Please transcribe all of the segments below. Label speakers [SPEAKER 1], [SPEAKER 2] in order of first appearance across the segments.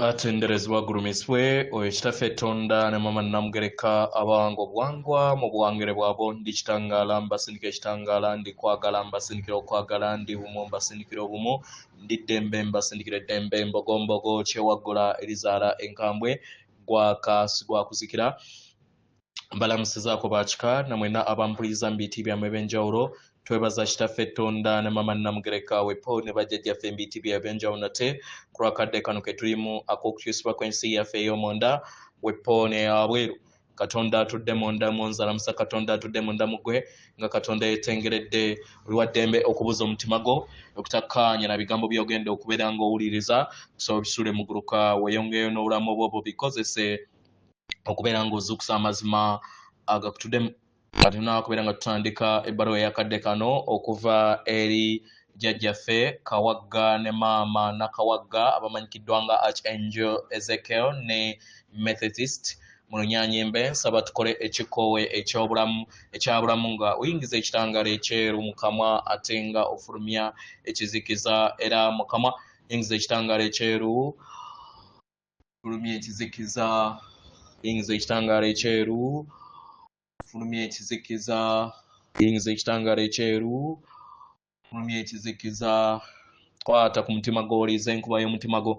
[SPEAKER 1] atenderezebwa gurumiswe oyo kitaffe ettonda ne mama namugereka abango bwangwa mu buwangire bwabo ndi kitangaala mbasindikira ekitangaala ndi kwagala mbasindikira okwagala ndi bumu mbasindikira obumu ndi ddembe mbasindikira eddembe mbogombogo kyewaggula erizaala enkambwe gwakuzikira mbalamusizaako bakika namwena abampuliriza mu biti byammwe eb'enjawulo twebaza kitaffe ettonda ne mama namugereka wepo ne bajjajjaffe mu biti byammwe eb'enjawulo nate ku lwakadde kano ke tulimu ak'okukyusibwa kw'ensi yaffe ey'omunda wepo n'eyabweru katonda atudde munda munzala musa katonda atudde munda mugwe nga katonda yetengeredde olwaddembe okubuza omutima gwo okutakkaanya na bigambo by'ogenda okubeera ng'owuliriza kusaba bisule muguluka weeyongeyo n'obulamu bwobwo bikozese okubeera ng'ozuukusa amazima agakutuddemu kati tunakubeera nga tutandika ebbaluwa eyakadde kano okuva eri jjajjaffe Kawagga ne maama Nakawagga abamanyikiddwa nga Archangel Ezekiel ne Methodist mu Lunyanyimbe nsaba tukole ekikoowe ekyabulamu nga oyingiza ekitangaala ekyeru mu kamwa ate nga ofulumya ekizikiza era mu kamwa yingiza ekitangaala ekyeru fulumya ekizikiza yingiza ekitangaala ekyeru fulumya ekizikiza yingiza ekitangaala ekyeru fulumya ekizikiza kwata ku mutima gw'oliiza enkuba y'omutima gwo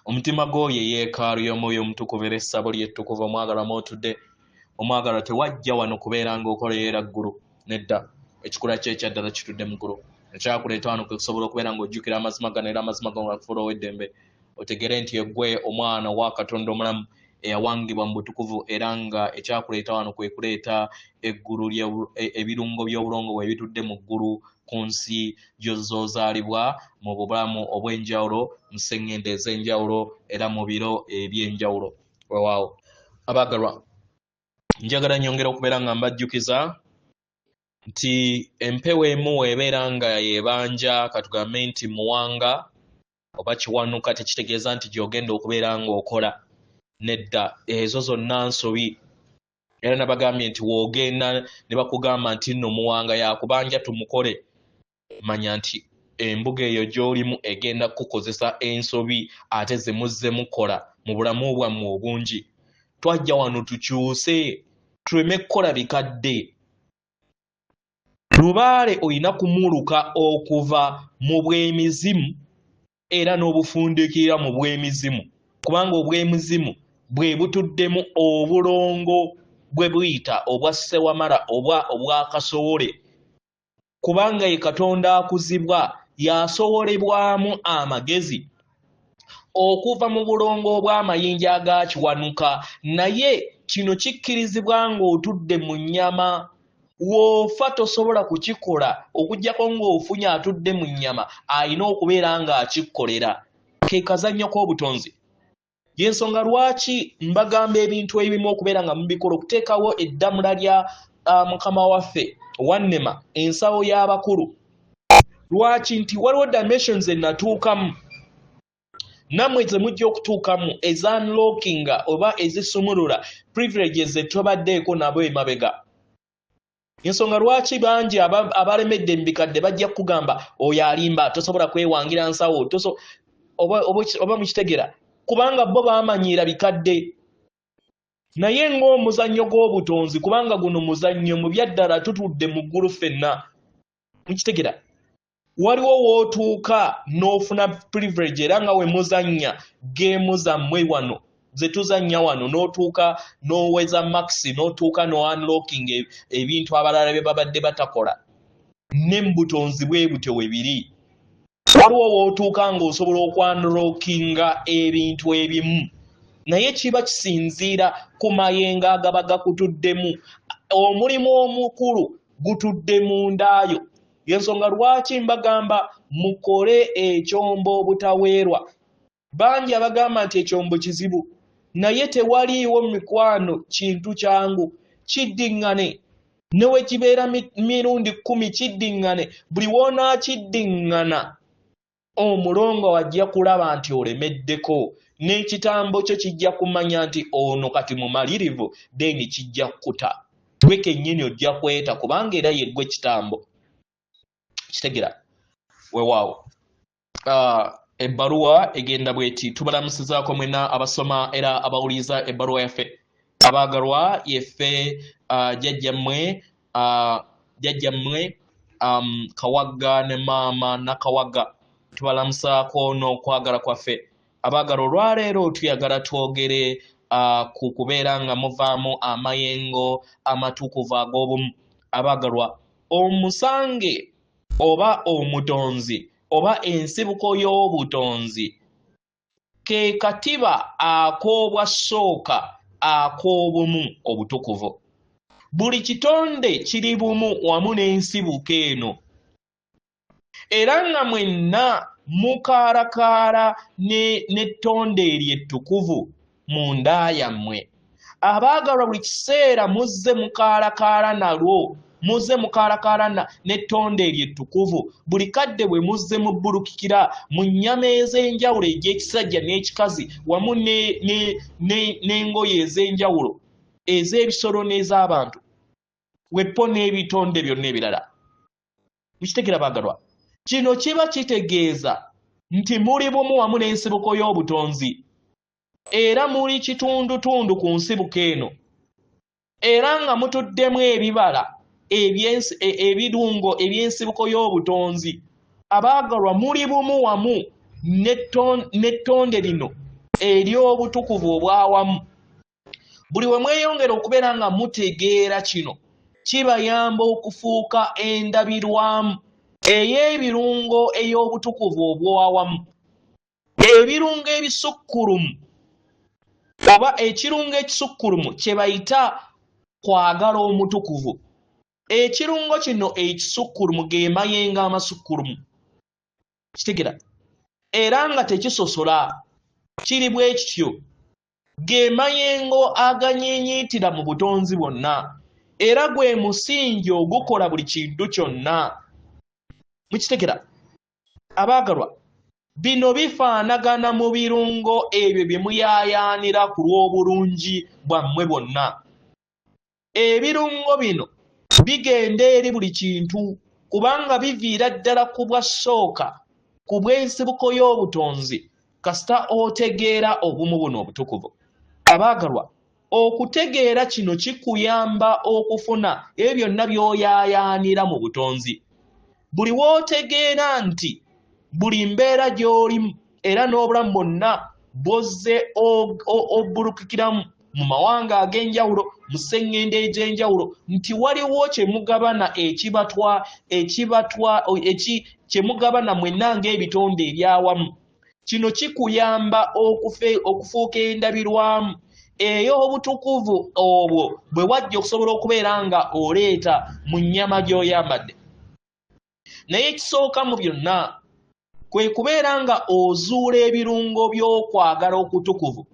[SPEAKER 1] omutima gwo ye yeekaalu y'omwoyo omutukuvu era essabo lyettukuvu omwagala mw'otudde omwagala tewajja wano kubeera ng'okoleera ggulu nedda ekikula kye ekyaddala kitudde mu ggulu ekyakuleeta wano kwe kusobola okubeera ng'ojjukira amazima gano era amazima gano gakufuula ow'eddembe otegere nti eggwe omwana wa Katonda omulamu eyawangibwa mu butukuvu era nga ekyakuleeta wano kwe kuleeta eggulu ebirungo by'obulongo bwe bitudde mu ggulu ku nsi gy'ozaalibwa mu bulamu obw'enjawulo mu sseŋŋendo ez'enjawulo era mu biro eby'enjawulo weewaawo abaagalwa njagala nyongera okubeera nga mbajjukiza nti empewo emu ebeera nga yebanja katugambe nti muwanga oba kiwanuka tekitegeeza nti gy'ogenda okubeera ng'okola nedda ezo zonna nsobi era nabagambye nti woogenda ne bakugamba nti nno muwanga yakubanja tumukole manya nti embuga eyo gy'olimu egenda kukozesa ensobi ate ze muzze mukola mu bulamu bwammwe obungi twajja wano tukyuse tuleme kukola bikadde lubaale olina kumuluka okuva mu bwemizimu era n'obufundikira mu bwemizimu kubanga obwemizimu bwe butuddemu obulongo bwe buyita obwa ssewamala oba obwakasowole kubanga ye Katonda akuzibwa yasobolebwamu amagezi okuva mu bulongo obw'amayinja agakiwanuka naye kino kikkirizibwa ng'otudde mu nnyama w'ofa tosobola kukikola okuggyako ng'ofunye atudde mu nnyama alina okubeera ng'akikkolera ke kazannyo k'obutonzi y'ensonga lwaki mbagamba ebintu ebimu okubeera nga mubikola okuteekawo eddamula lya mukama waffe wannema ensawo y'abakulu lwaki nti waliwo dimensions ennatuukamu nammwe ze mujja okutuukamu ezunlockinga oba ezisumulula privileges zetubaddeeko nabo emabega ensonga lwaki bangi abalemedde mu bikadde bajja kukugamba oyo alimba tosobola kwewangira nsawo oba mukitegera kubanga bo bamanyiira bikadde naye ng'omuzannyo gw'obutonzi kubanga guno muzannyo mu byaddala tutudde mu ggulu ffenna mukitegera waliwo w'otuuka n'ofuna privilege era nga we muzannya geemu zammwe wano ze tuzannya wano n'otuuka n'oweza maxi n'otuuka n'unlocking ebintu abalala bye babadde batakola ne mu butonzi bwe butyo we biri waliwo w'otuuka ng'osobola okwanlockinga ebintu ebimu naye kiba kisinziira ku mayengo agaba gakutuddemu omulimu omukulu gutudde mu ndaayo y'ensonga lwaki mbagamba mukole ekyombo obutaweerwa bangi abagamba nti ekyombo kizibu naye tewaliiwo mikwano kintu kyangu kiddiŋŋane ne we kibeera mirundi 10 kiddiŋŋane buli woonakiddiŋŋana omulongo wajja kulaba nti olemeddeko n'ekitambo kyo kijja kumanya nti ono kati mumalirivu deni kijja kukuta gwe kennyini ojja kweta kubanga era ye ggwe kitambo kitegera weewaawo ebbaluwa egenda bweti. Tubalamusizaako mwena abasoma era abawuliza ebbaluwa yaffe. Abaagalwa yeffe jjajjammwe Kawagga ne maama Nakawagga. Tubalamusaako n'okwagala kwaffe. Abaagalwa olwaleero tuyagala twogere ku kubeera nga muvaamu amayengo amatukuvu ag'obumu. Abaagalwa, omusange oba omutonzi oba ensibuko y'obutonzi ke katiba ak'obwasooka ak'obumu obutukuvu. Buli kitonde kiri bumu wamu n'ensibuko eno, era nga mwenna mukaalakaala n'ettonde eryo ettukuvu mu nda yammwe. Abaagalwa, buli kiseera muzze mukaalakaala nalwo, muzze mukaalakaala n'ettonde eryo ettukuvu. Buli kadde bwe muzze mubbulukikira mu nnyama ez'enjawulo egy'ekisajja n'ekikazi wamu n'engoye ez'enjawulo ez'ebisolo n'ez'abantu, weppo n'ebitonde byonna ebirala. Mukitegera baagalwa? Kino kiba kitegeeza nti muli bumu wamu n'ensibuko y'obutonzi, era muli kitundutundu ku nsibuko eno, era nga mutuddemu ebibala ebirungo eby'ensibuko y'obutonzi. Abaagalwa, muli bumu wamu n'ettonde lino ery'obutukuvu obwawamu. Buli we mweyongera okubeera nga mutegeera kino, kibayamba okufuuka endabirwamu ey'ebirungo ey'obutukuvu obwawamu. Ebirungo ebisukkulumu oba ekirungo ekisukkulumu kye bayita kwagala omutukuvu. Ekirungo kino ekisukkulumu ge mayengo amasukkulumu. Kitegera? Era nga tekisosola, kiri bwe kityo. Ge mayengo aganyiinyiitira mu butonzi bwonna, era gwe musingi ogukola buli kintu kyonna. Mukitegera? Abaagalwa, bino bifaanagana mu birungo ebyo bye muyaayaanira ku lw'obulungi bwammwe bwonna. Ebirungo bino bigenda eri buli kintu, kubanga biviira ddala ku bwasooka, ku bw'ensibuko y'obutonzi, kasita otegeera obumu buno obutukuvu. Abaagalwa, okutegeera kino kikuyamba okufuna ebyo byonna by'oyaayaanira mu butonzi. Buli w'otegeera nti buli mbeera gy'olimu era n'obulamu bwonna bw'ozze obbulukikiramu mu mawanga ag'enjawulo, mu sseŋŋendo ez'enjawulo, nti waliwo kye mugabana kye mugabana mwenna ng'ebitonde ebyawamu. Kino kikuyamba okufuuka endabirwamu ey'obutukuvu obwo bwe wajja okusobola okubeera nga oleeta mu nnyama gy'oyambadde. Naye ekisooka mu byonna kwe kubeera nga ozuula ebirungo by'okwagala okutukuvu.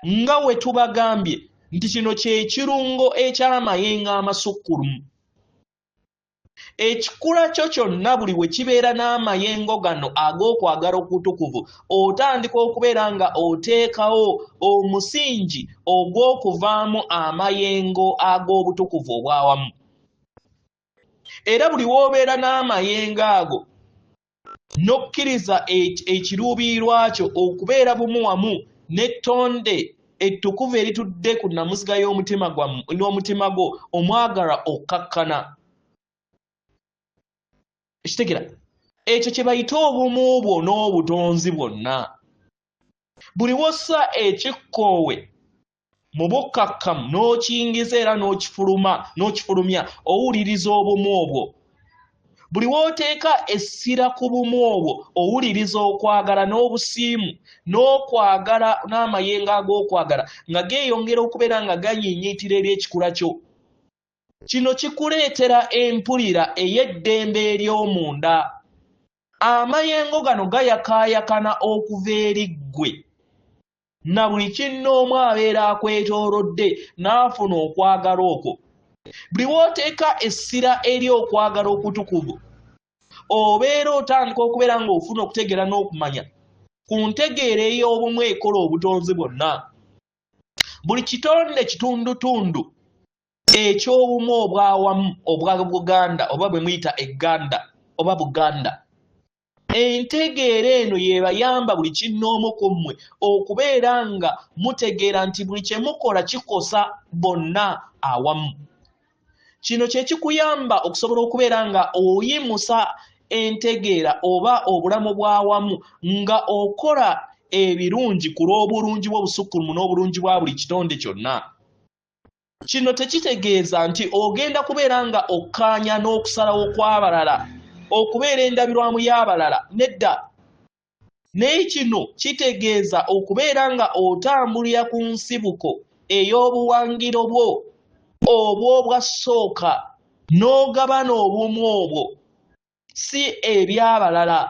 [SPEAKER 1] Nga we tubagambye nti kino kye kirungo eky'amayengo amasukkulumu. Ekikula kyo kyonna buli we kibeera n'amayengo gano ag'okwagala okutukuvu, otandika okubeera nga oteekawo omusingi ogw'okuvaamu amayengo ag'obutukuvu obwawamu. Era buli w'obeera n'amayengo ago n'okkiriza ekiruubirirwa kyo okubeera bumu wamu n'ettonde ettukuvu eritudde ku nnamuziga n'omutima gwo omwagalwa okkakkana. Ekitegera? Ekyo kye bayita obumu bwo n'obutonzi bwonna. Buli w'ossa ekikkoowe mu bukkakkamu n'okiyingiza era n'okifulumya, owuliriza obumu obwo. Buli w'oteeka essira ku bumu obwo, owuliriza okwagala n'obusiimu n'okwagala n'amayengo ag'okwagala nga geeyongera okubeera nga ganyiinyiitira eri ekikula kyo. Kino kikuleetera empulira ey'eddembe ery'omunda. Amayengo gano gayakaayakana okuva eri ggwe, na buli kinnoomu abeera akwetoolodde n'afuna okwagala okwo. Buli w'oteeka essira eri okwagala okutukuvu, obeera otandika okubeera ng'ofuna okutegeera n'okumanya ku ntegeera ey'obumu ekola obutonzi bwonna. Buli kitonde kitundutundu entegeera eno yebayamba buli kinnoomu ku mmwe okubeera nga mutegeera nti buli kye mukola kikosa bonna awamu. Kino kye kikuyamba okusobola okubeera nga oyimusa entegeera oba obulamu bw'awamu nga okola ebirungi ku lw'obulungi bw'obusukkulumu n'obulungi bwa buli kitonde kyonna. Kino tekitegeeza nti ogenda kubeera nga okkaanya n'okusalawo kw'abalala okubeera endabirwamu y'abalala, nedda. Naye kino kitegeeza okubeera nga otambulira ku nsibuko ey'obuwangiro bwo obw'obwasooka n'ogabana obumu obwo, si eby'abalala.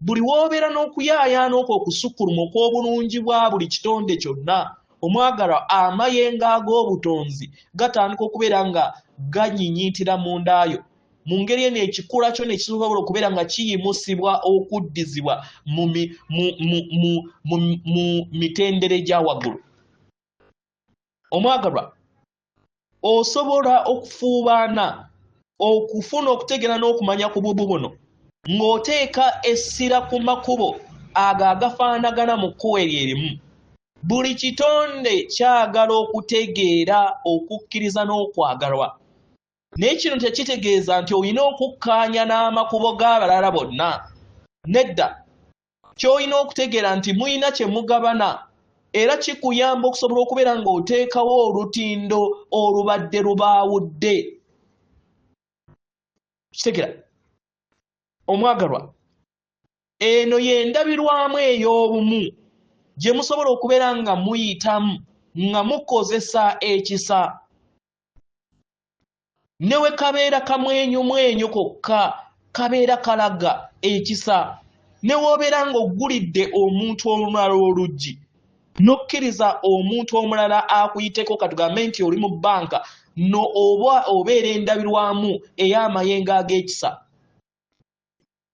[SPEAKER 1] Buli w'obeera n'okuyaayaana okwo okusukkulumu okw'obulungi bwa buli kitonde kyonna, omwagalwa, amayengo ag'obutonzi gatandika okubeera nga ganyinyiitira mundaayo. Mu ngeri eno ekikula kyo ne kisobola okubeera nga kiyimusibwa okuddizibwa mu mitendera egya waggulu. Omwagalwa, osobola okufuubaana okufuna okutegeera n'okumanya ku bubu buno ng'oteeka essira ku makubo ago agafaanagana mu kkubo eryerimu. Buli kitonde kyagala okutegeera, okukkiriza n'okwagalwa. Naye kino tekitegeeza nti olina okukkaanya n'amakubo g'abalala bonna. Nedda. Ky'olina okutegeera nti muyina kye mugabana, era kikuyamba okusobola okubeera ng'oteekawo olutindo olubadde lubaawudde. Kitegeera? Omwagalwa, eno y'endabirwamu ey'obumu gye musobola okubeera nga muyitamu nga mukozesa ekisa. Ne we kabeera kamwenyumwenyu kokka, kabeera kalaga ekisa. Ne w'obeera ng'oggulidde omuntu omulala oluggi n'okkiriza omuntu omulala akuyiteko, katugambe nti oli mu bbanka no oba obeera endabirwamu ey'amayengo ag'ekisa.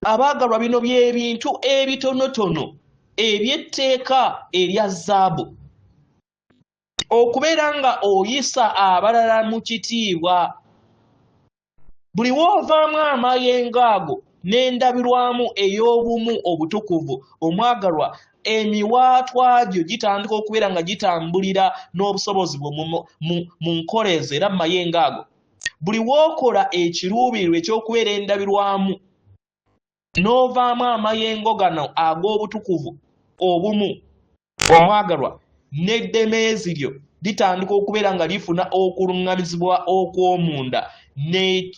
[SPEAKER 1] Abaagalwa, bino by'ebintu ebitonotono eby'etteeka erya zaabu. Okubeera nga oyisa abalala mu kitiibwa. Buli w'ovaamu amayengo ago n'endabirwamu ey'obumu obutukuvu, omwagalwa, emiwaatwa gyo gitandika okubeera nga gitambulira n'obusobozi bwo mu nkola ezo era mu mayengo ago. Buli w'okola ekiruubirirwa eky'okubeera endabirwamu n'ovaamu amayengo gano ag'obutukuvu obumu, omwagalwa, n'eddemeezi lyo litandika okubeera nga lifuna okuluŋŋamizibwa okw'omunda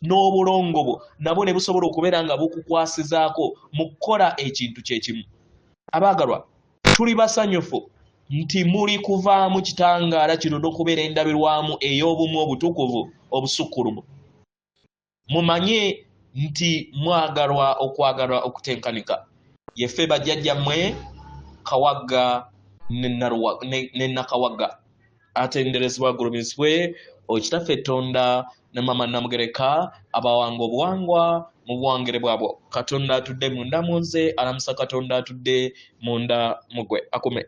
[SPEAKER 1] n'obulongo bwo nabwo ne busobola okubeera nga bukukwasizaako mu kukola ekintu kye kimu. Abaagalwa, tuli basanyufu nti muli kuvaamu kitangaala kino n'okubeera endabirwamu ey'obumu obutukuvu obusukkulumu. Mumanye nti mwagalwa okwagalwa okutenkanika. Yeffe bajjajjammwe Kawagga ne Nakawagga. Atenderezebwa agulumizibwe Okitaffe Tonda ne Mama Namugereka abawanga obuwangwa mu buwangire bwabwo. Katonda atudde munda mu nze, alamusa Katonda atudde munda mu gwe. Akume.